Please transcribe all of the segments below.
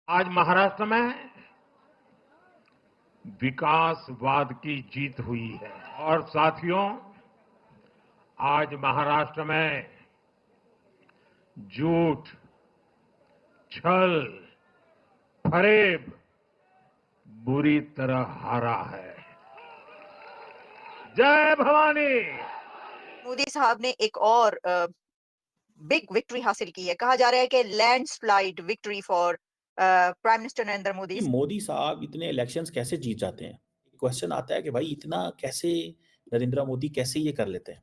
आज महाराष्ट्र में विकासवाद की जीत हुई है और साथियों, आज महाराष्ट्र में झूठ, छल, फरेब बुरी तरह हारा है। जय भवानी। मोदी साहब ने एक और बिग विक्ट्री हासिल की है। कहा जा रहा है कि landslide victory for prime minister Narendra Modi. Modi साहब इतने इलेक्शंस कैसे जीत जाते हैं? क्वेश्चन आता है कि भाई इतना कैसे नरेंद्र मोदी कैसे ये कर लेते हैं?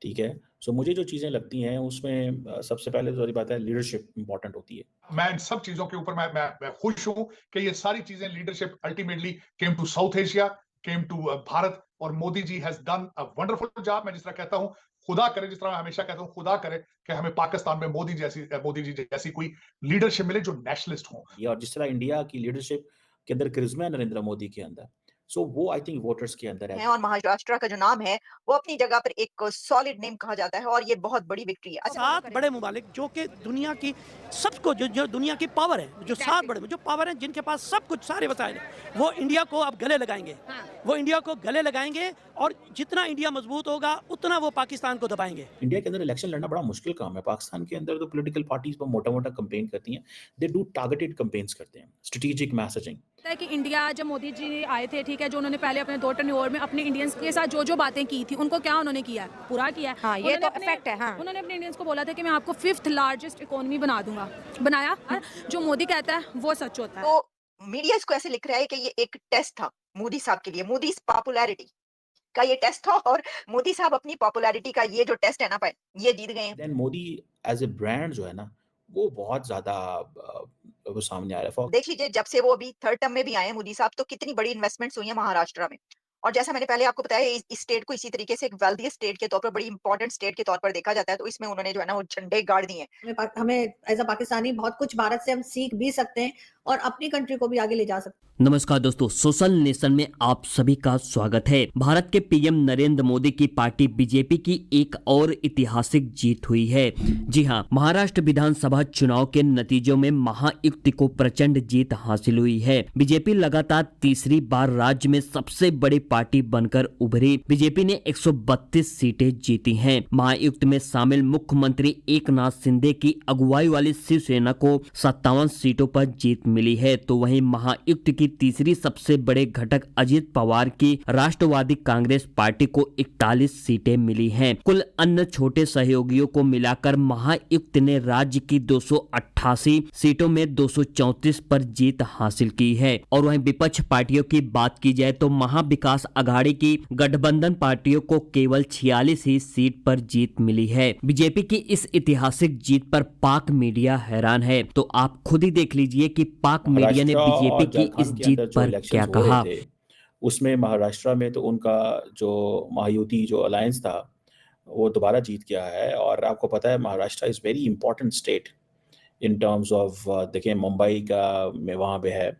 ठीक है, सो मुझे जो चीजें लगती हैं उसमें सबसे पहले तो सारी बात है, लीडरशिप इंपॉर्टेंट होती है। मैं इन सब चीजों के ऊपर मैं खुश हूं कि ये सारी चीजें leadership ultimately came to South Asia, came to Bharat, और Modi ji has done a wonderful job. मैं जिस तरह कहता हूं, खुदा करे, जिस तरह मैं हमेशा कहता हूं, खुदा करे कि हमें पाकिस्तान में मोदी जी जैसी कोई लीडरशिप मिले जो नेशनलिस्ट हो। और जिस तरह इंडिया की लीडरशिप के अंदर करिश्मा है नरेंद्र मोदी के अंदर, सो वो आई थिंक वोटर्स के अंदर है। और महाराष्ट्र का जो नाम है वो अपनी जगह पर एक सॉलिड नेम कहा जाता है और ये बहुत बड़ी विक्ट्री है। 7 बड़े मुमालिक जो कि दुनिया की सबको जो दुनिया की पावर है, जो 7 बड़े जो पावर है, जिनके पास सब कुछ सारे वसाइल है, वो इंडिया को अब गले लगाएंगे। वो इंडिया को गले लगाएंगे और जितना इंडिया मजबूत होगा उतना वो पाकिस्तान को दबाएंगे। इंडिया के अंदर इलेक्शन लड़ना बड़ा मुश्किल काम है। पाकिस्तान के अंदर तो पॉलिटिकल पार्टीज पर मोटा-मोटा कैंपेन करती हैं, दे डू टारगेटेड कैंपेन्स करते हैं, स्ट्रेटेजिक मैसेजिंग। कि इंडिया जब मोदी जी आए थे, ठीक है, जो उन्होंने पहले अपने 2 टर्नओवर में अपने इंडियंस के साथ जो बातें की थी, उनको क्या उन्होंने किया, पूरा किया। हाँ, ये तो इफेक्ट है। हाँ। उन्होंने अपने इंडियंस को बोला था कि मैं आपको 5th लार्जेस्ट इकोनॉमी बना दूंगा, बनाया। जो मोदी कहता है वो सच होता है। तो मीडिया इसको ऐसे लिख रहा है कि ये एक टेस्ट था मोदी साहब के लिए, मोदी पॉपुलैरिटी का ये टेस्ट था, और मोदी साहब अपनी पॉपुलैरिटी का ये जो टेस्ट है ना, ये जीत गए हैं। Then Modi as a brand जो है ना, वो बहुत ज्यादा वो सामने आ रहा है। देख लीजिए, जब से वो अभी 3rd टर्म में भी आए हैं मोदी साहब, तो कितनी बड़ी इन्वेस्टमेंट्स हुई है महाराष्ट्र में। और जैसा मैंने पहले आपको बताया, इस स्टेट को इसी तरीके से एक वेल्दी स्टेट के तौर पर, बड़ी इंपॉर्टेंट स्टेट के तौर पर देखा जाता है, तो इसमें उन्होंने जो है ना वो झंडे गाड़ दिए हैं। हमें एज अ पाकिस्तानी बहुत कुछ भारत से हम सीख भी सकते हैं और अपनी कंट्री को भी आगे ले जा सकते हैं। नमस्कार दोस्तों, सोशल नेशन में आप सभी का स्वागत है। भारत के पीएम नरेंद्र मोदी की पार्टी बीजेपी की एक और ऐतिहासिक जीत हुई है। जी हां, महाराष्ट्र विधानसभा चुनाव के नतीजों में महायुति को प्रचंड जीत हासिल हुई है। बीजेपी लगातार तीसरी बार राज्य में सबसे बड़ी पार्टी बनकर उभरी। बीजेपी ने 132 सीटें जीती हैं। महायुति में शामिल मुख्यमंत्री एकनाथ शिंदे की अगुवाई वाली शिवसेना को 57 सीटों पर जीत मिली है। तो वहीं महायुति की तीसरी सबसे बड़े घटक अजित पवार की राष्ट्रवादी कांग्रेस पार्टी को 41 सीटें मिली हैं। कुल अन्य छोटे सहयोगियों को मिलाकर महायुति ने राज्य की 288 सीटों में 234 पर जीत हासिल की है। और वहीं विपक्ष पार्टियों की बात की जाए तो महाविकास आघाड़ी की गठबंधन पार्टियों को केवल 46 ही सीट पर जीत मिली है। बीजेपी की इस ऐतिहासिक जीत पर पाक मीडिया हैरान है। तो आप खुद ही देख लीजिए कि पाक मीडिया ने बीजेपी की इस जीत पर क्या कहा। उसमें महाराष्ट्र में तो उनका जो महायुति जो अलायंस था वो दोबारा जीत गया है। और आपको पता है Maharashtra is very important state in terms of, देखिए मुंबई का में वहाँ पे है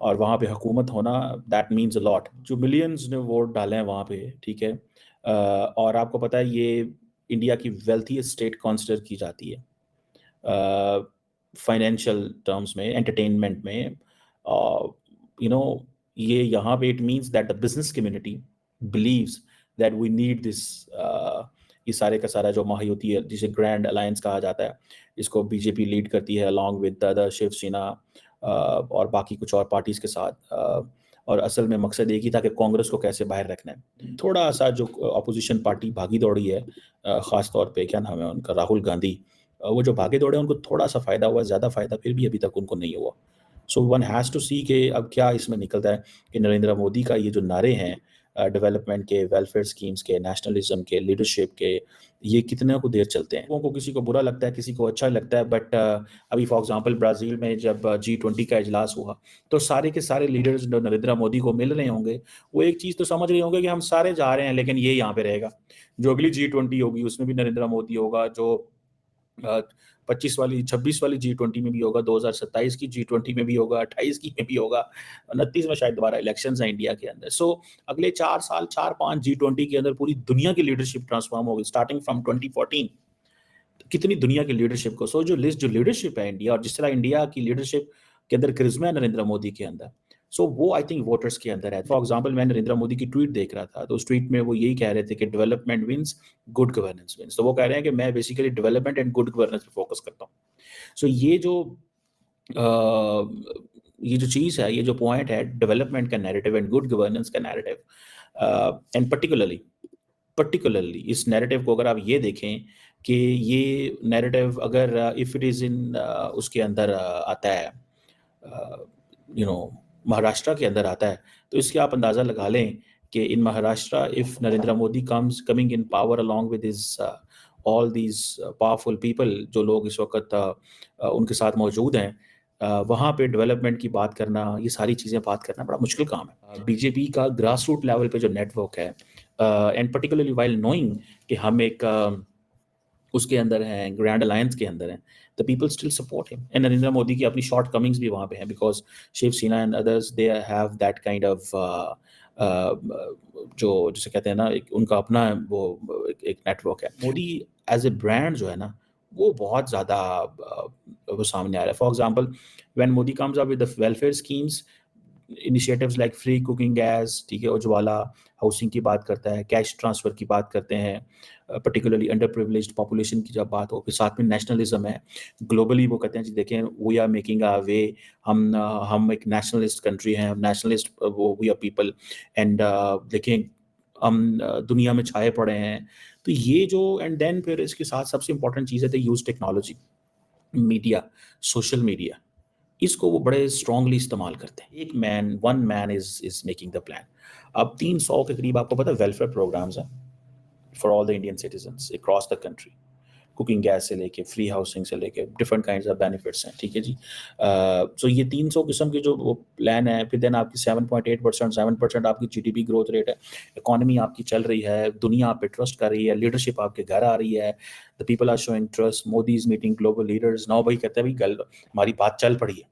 और वहाँ पे हुकूमत होना दैट मीन्स अ लॉट। जो मिलियंस ने वोट डाले हैं वहाँ पे, ठीक है, और आपको पता है ये इंडिया की वेल्थीएस्ट स्टेट कंसिडर की जाती है फाइनेंशियल टर्म्स में, एंटरटेनमेंट में, यू नो, ये यहाँ पे it means that the business community believes that we need this. ये सारे का सारा जो महायुति है, जिसे ग्रैंड अलायंस कहा जाता है, इसको बीजेपी लीड करती है अलॉन्ग विद द शिवसेना और बाकी कुछ और पार्टीज के साथ। और असल में मकसद एक ही था कि कांग्रेस को कैसे बाहर रखना है। थोड़ा सा जो अपोजिशन पार्टी भागी दौड़ी है, ख़ास तौर पे क्या नाम है उनका, राहुल गांधी, वो जो भागे दौड़े उनको थोड़ा सा फ़ायदा हुआ, ज़्यादा फ़ायदा फिर भी अभी तक उनको नहीं हुआ। सो वन हैज़ टू सी कि अब क्या इसमें निकलता है कि नरेंद्र मोदी का ये जो नारे हैं डेवलपमेंट के, वेलफेयर स्कीम्स के, नेशनलिज्म के, लीडरशिप के, ये कितने को देर चलते हैं। लोगों को किसी को बुरा लगता है, किसी को अच्छा लगता है, बट अभी फॉर एग्जांपल ब्राज़ील में जब G20 का इजलास हुआ तो सारे के सारे लीडर्स जो नरेंद्र मोदी को मिल रहे होंगे वो एक चीज़ तो समझ रहे होंगे कि हम सारे जा रहे हैं लेकिन ये यहाँ पे रहेगा। जो अगली G20 होगी उसमें भी नरेंद्र मोदी होगा, जो 26 वाली G20 में भी होगा, 2027 की G20 में भी होगा, 28 की में भी होगा, 29 में शायद दोबारा इलेक्शंस हैं इंडिया के अंदर। सो अगले 4 साल 4-5 G20 के अंदर पूरी दुनिया की लीडरशिप ट्रांसफॉर्म होगी स्टार्टिंग फ्रॉम 2014। कितनी दुनिया की लीडरशिप को, सो जो लीडरशिप है इंडिया, और जिस तरह इंडिया की लीडरशिप के अंदर करिश्मा है नरेंद्र मोदी के अंदर। सो वो आई थिंक वोटर्स के अंदर है। फॉर एग्जांपल मैं नरेंद्र मोदी की ट्वीट देख रहा था, तो उस ट्वीट में वो यही कह रहे थे कि development wins, good governance wins. तो वो कह रहे हैं कि मैं basically development and good governance पे फोकस करता हूँ। सो ये जो चीज़ है, ये जो पॉइंट है डेवलपमेंट का नैरेटिव एंड गुड गवर्नेंस का नैरेटिव, एंड पर्टिकुलरली इस नैरेटिव को अगर आप ये देखें कि ये नैरेटिव अगर इफ़ इट इज़ इन उसके अंदर आता है, महाराष्ट्र के अंदर आता है, तो इसके आप अंदाज़ा लगा लें कि in Maharashtra if Narendra Modi coming in power along with his all these powerful people, जो लोग इस वक्त उनके साथ मौजूद हैं, वहाँ पे डेवलपमेंट की बात करना, ये सारी चीज़ें बात करना बड़ा मुश्किल काम है। बीजेपी का ग्रास रूट लेवल पे जो नेटवर्क है, एंड पर्टिकुलरली वाइल नोइंग कि हम एक उसके अंदर हैं, ग्रैंड अलायंस के अंदर हैं, the people still support him. And Narendra Modi की अपनी शॉर्ट कमिंग्स भी वहाँ पे हैं, because Shiv Sena and others they have that kind of जो जिसे कहते हैं ना, एक उनका अपना वो एक नेटवर्क है। मोदी एज ए ब्रांड जो है ना, वो बहुत ज़्यादा वो सामने आ रहा है। For example when Modi comes up with the welfare schemes, initiatives like free cooking gas, ठीक है, उज्ज्वला, हाउसिंग की बात करता है, कैश ट्रांसफ़र की बात करते हैं, पर्टिकुलरली अंडर प्रिविलेज्ड पॉपुलेशन की जब बात हो, फिर साथ में नेशनलिज्म है। ग्लोबली वो कहते हैं जी देखें, we are making a way, हम एक नेशनलिस्ट कंट्री हैं, nationalist we are people, and देखें हम दुनिया में छाए पड़े हैं। तो ये जो, एंड देन फिर इसके साथ सबसे इंपॉर्टेंट चीज़ है तो use technology, media, social media, इसको वो बड़े स्ट्रांगली इस्तेमाल करते हैं। One man is making the plan. अब 300 के करीब आपको पता है वेलफेयर प्रोग्राम्स हैं for all the Indian citizens across the country, cooking gas से लेके फ्री हाउसिंग से लेके डिफरेंट काइंड्स ऑफ बेनिफिट्स हैं, ठीक है जी। सो ये 300 किस्म के जो वो प्लान है। फिर देन आपकी 7.8%, 7% आपकी जीडीपी ग्रोथ रेट है, इकोनॉमी आपकी चल रही है, दुनिया आप पे ट्रस्ट कर रही है, लीडरशिप आपके घर आ रही है, the people are showing trust, Modi is meeting global leaders. Now भाई कहते हैं भाई गल हमारी बात चल पड़ी है,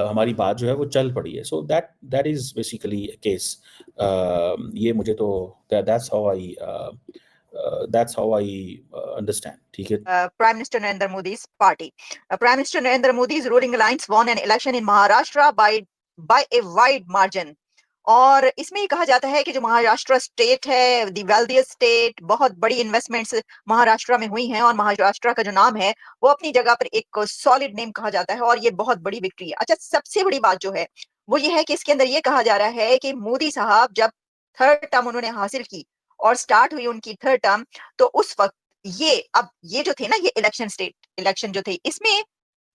हमारी बात जो है वो चल पड़ी है। So that is basically case. ये मुझे तो that's how I understand. ठीक है। Prime Minister Narendra Modi's party. Prime Minister Narendra Modi's ruling alliance won an election in Maharashtra by a wide margin. और इसमें ये कहा जाता है कि जो महाराष्ट्र स्टेट है, द वेल्थिएस्ट स्टेट, बहुत बड़ी इन्वेस्टमेंट्स महाराष्ट्र में हुई हैं, और महाराष्ट्र का जो नाम है वो अपनी जगह पर एक सॉलिड नेम कहा जाता है, और ये बहुत बड़ी विक्ट्री है। अच्छा, सबसे बड़ी बात जो है वो ये है कि इसके अंदर ये कहा जा रहा है कि मोदी साहब जब थर्ड टर्म उन्होंने हासिल की और स्टार्ट हुई उनकी थर्ड टर्म, तो उस वक्त ये जो थे ना, ये इलेक्शन जो थे, इसमें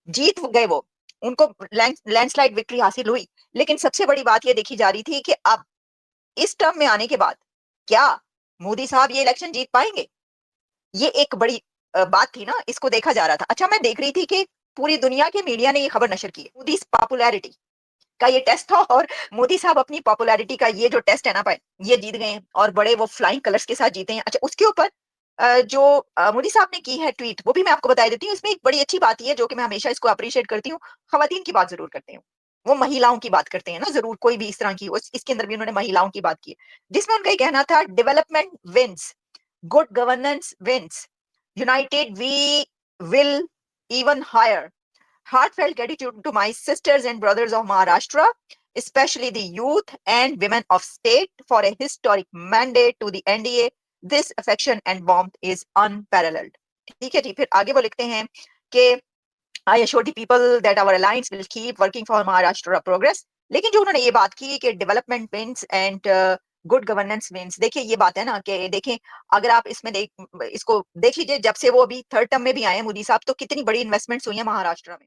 जीत गए वो, उनको लैंडस्लाइड विक्ट्री हासिल हुई। लेकिन सबसे बड़ी बात ये देखी जा रही थी कि अब इस टर्म में आने के बाद क्या मोदी साहब ये इलेक्शन जीत पाएंगे, ये एक बड़ी बात थी ना, इसको देखा जा रहा था। अच्छा, मैं देख रही थी कि पूरी दुनिया के मीडिया ने ये खबर नशर की, मोदी पॉपुलैरिटी का ये टेस्ट था, और मोदी साहब अपनी पॉपुलैरिटी का ये जो टेस्ट है ना भाई, ये जीत गए हैं, और बड़े वो फ्लाइंग कलर्स के साथ जीते हैं। अच्छा, उसके ऊपर जो मोदी साहब ने की है ट्वीट, वो भी मैं आपको बता देती हूँ। इसमें एक बड़ी अच्छी बात ये है, जो कि मैं हमेशा इसको अप्रिशिएट करती हूँ, खवातीन की बात जरूर करते हैं, वो महिलाओं की बात करते हैं ना, जरूर कोई भी इस तरह की, इसके अंदर भी उन्होंने महिलाओं की बात की, जिसमें उनका ये कहना था, development wins, good governance wins, united we will even higher, heartfelt gratitude to my sisters and brothers of Maharashtra, especially the youth and women of state, for a historic mandate to the NDA. This affection and warmth is unparalleled. ठीक है जी। फिर आगे वो लिखते हैं कि I assure the people that our alliance will keep working for Maharashtra progress. लेकिन जो उन्होंने ये बात की कि development wins and good governance means, देखिए ये बात है ना कि देखें, अगर आप इसमें इसको देख लीजिए, जब से वो अभी थर्ड टर्म में भी आए मोदी साहब, तो कितनी बड़ी इन्वेस्टमेंट्स हुई है महाराष्ट्र में।